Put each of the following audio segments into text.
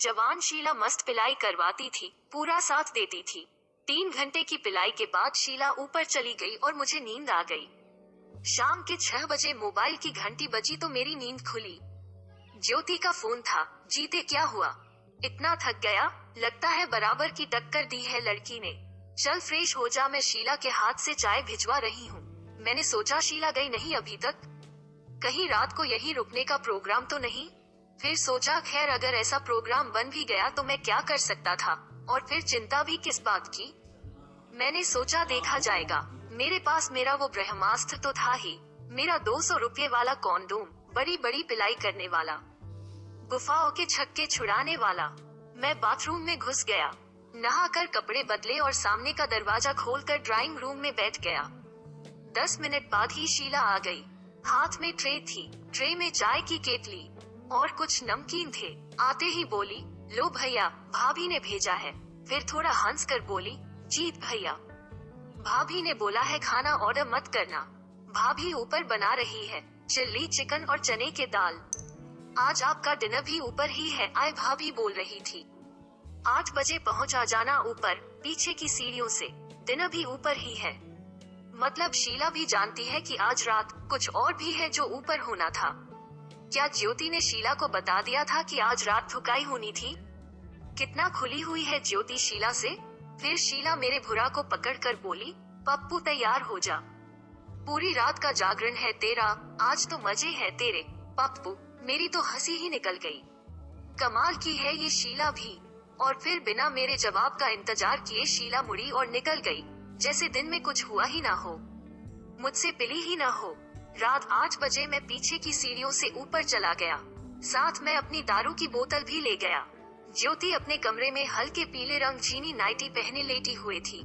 जवान शीला मस्त पिलाई करवाती थी, पूरा साथ देती थी। 3 घंटे की पिलाई के बाद शीला ऊपर चली गई और मुझे नींद आ गई। शाम के 6 बजे मोबाइल की घंटी बजी तो मेरी नींद खुली। ज्योति का फोन था। जीते क्या हुआ? इतना थक गया, लगता है बराबर की टक्कर दी है लड़की ने। चल फ्रेश हो जा, मैं शीला के हाथ से चाय भिजवा रही हूँ। मैंने सोचा शीला गई नहीं अभी तक, कहीं रात को यही रुकने का प्रोग्राम तो नहीं। फिर सोचा खैर अगर ऐसा प्रोग्राम बन भी गया तो मैं क्या कर सकता था, और फिर चिंता भी किस बात की। मैंने सोचा देखा जाएगा। मेरे पास मेरा वो ब्रह्मास्त्र तो था ही, मेरा 200 रुपये वाला कॉन्डोम, बड़ी बड़ी पिलाई करने वाला, गुफाओं के छक्के छुड़ाने वाला। मैं बाथरूम में घुस गया, नहाकर कपड़े बदले और सामने का दरवाजा खोलकर ड्राइंग रूम में बैठ गया। 10 मिनट बाद ही शीला आ गई। हाथ में ट्रे थी, ट्रे में चाय की केतली और कुछ नमकीन थे। आते ही बोली, लो भैया, भाभी ने भेजा है। फिर थोड़ा हंस कर बोली, जीत भैया, भाभी ने बोला है खाना ऑर्डर मत करना, भाभी ऊपर बना रही है चिल्ली चिकन और चने के दाल। आज आपका डिनर भी ऊपर ही है, आए भाभी बोल रही थी। 8 बजे पहुँच आ जाना ऊपर, पीछे की सीढ़ियों से, डिनर भी ऊपर ही है। मतलब शीला भी जानती है कि आज रात कुछ और भी है जो ऊपर होना था। क्या ज्योति ने शीला को बता दिया था कि आज रात थुकाई होनी थी? कितना खुली हुई है ज्योति शीला से। फिर शीला मेरे भुरा को पकड़कर बोली, पप्पू तैयार हो जा, पूरी रात का जागरण है तेरा, आज तो मजे है तेरे। पप्पू, मेरी तो हंसी ही निकल गई। कमाल की है ये शीला भी। और फिर बिना मेरे जवाब का इंतजार किए शीला मुड़ी और निकल गई, जैसे दिन में कुछ हुआ ही ना हो, मुझसे पिली ही ना हो। रात 8 बजे मैं पीछे की सीढ़ियों से ऊपर चला गया, साथ में अपनी दारू की बोतल भी ले गया। ज्योति अपने कमरे में हल्के पीले रंग चीनी नाइटी पहने लेटी हुई थी।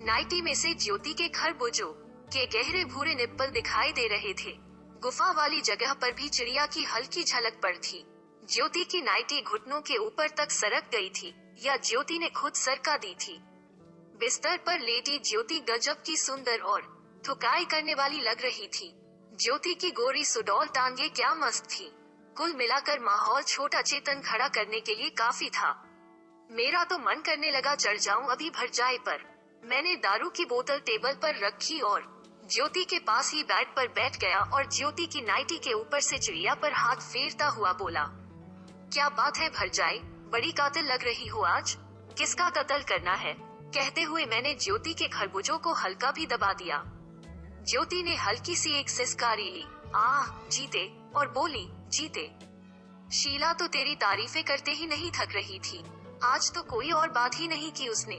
नाइटी में से ज्योति के खरबूजों के गहरे भूरे निप्पल दिखाई दे रहे थे। गुफा वाली जगह पर भी चिड़िया की हल्की झलक पर थी। ज्योति की नाइटी घुटनों के ऊपर तक सरक गई थी, या ज्योति ने खुद सरका दी थी। बिस्तर पर लेटी ज्योति गजब की सुंदर और थुकाई करने वाली लग रही थी। ज्योति की गोरी सुडौल टांगे क्या मस्त थी। कुल मिलाकर माहौल छोटा चेतन खड़ा करने के लिए काफी था। मेरा तो मन करने लगा चढ़ जाऊं अभी भर जाए पर। मैंने दारू की बोतल टेबल पर रखी और ज्योति के पास ही बेड पर बैठ गया और ज्योति की नाइटी के ऊपर से चिड़िया पर हाथ फेरता हुआ बोला, क्या बात है भर जाए, बड़ी कातिल लग रही हो आज, किसका कत्ल करना है? कहते हुए मैंने ज्योति के खरबूजों को हल्का भी दबा दिया। ज्योति ने हल्की सी एक सिसकारी ली, आह जीते, और बोली, जीते। शीला तो तेरी तारीफें करते ही नहीं थक रही थी। आज तो कोई और बात ही नहीं की उसने,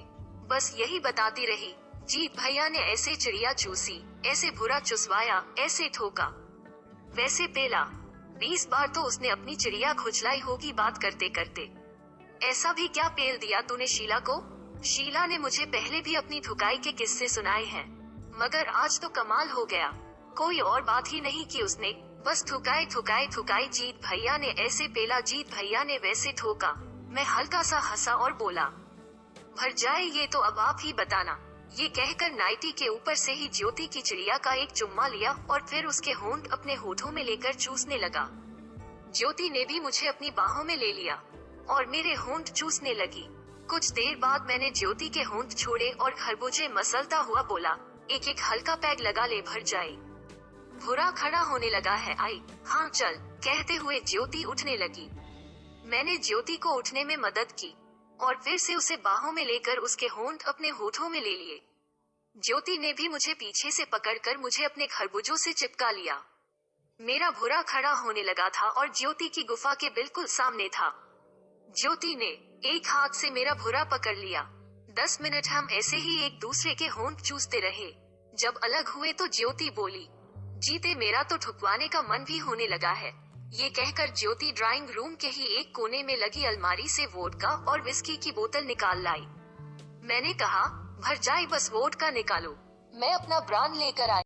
बस यही बताती रही, जीत भैया ने ऐसे चिड़िया चूसी, ऐसे भुरा चुसवाया, ऐसे ठोका, वैसे पेला। 20 बार तो उसने अपनी चिड़िया खुजलाई होगी बात करते करते। ऐसा भी क्या पेल दिया तूने शीला को? शीला ने मुझे पहले भी अपनी थुकाई के किस्से सुनाए हैं, मगर आज तो कमाल हो गया। कोई और बात ही नहीं की उसने, बस थुकाई थुकाई थुकाई। जीत भैया ने ऐसे पेला, जीत भैया ने वैसे ठोका। मैं हल्का सा हंसा और बोला, भर जाए ये तो अब आप ही बताना। ये कहकर नाइटी के ऊपर से ही ज्योति की चिड़िया का एक चुम्मा लिया और फिर उसके होंठ अपने होठों में लेकर चूसने लगा। ज्योति ने भी मुझे अपनी बाहों में ले लिया और मेरे होंठ चूसने लगी। कुछ देर बाद मैंने ज्योति के होंठ छोड़े और खरबूजे मसलता हुआ बोला, एक एक हल्का पैग लगा ले भर जाए। भुरा खड़ा होने लगा है, आई हाँ चल, कहते हुए ज्योति उठने लगी। मैंने ज्योति को उठने में मदद की और फिर से उसे बाहों में लेकर उसके होंठ अपने होठों में ले लिए। ज्योति ने भी मुझे पीछे से पकड़कर मुझे अपने खरबूजों से चिपका लिया। मेरा भुरा खड़ा होने लगा था और ज्योति की गुफा के बिल्कुल सामने था। ज्योति ने एक हाथ से मेरा भुरा पकड़ लिया। 10 मिनट हम ऐसे ही एक दूसरे के होंठ चूसते रहे। जब अलग हुए तो ज्योति बोली, जीते मेरा तो ठुकवाने का मन भी होने लगा है। ये कहकर ज्योति ड्राइंग रूम के ही एक कोने में लगी अलमारी से वोडका और विस्की की बोतल निकाल लाई। मैंने कहा, भर जाए बस वोडका निकालो, मैं अपना ब्रांड लेकर आई।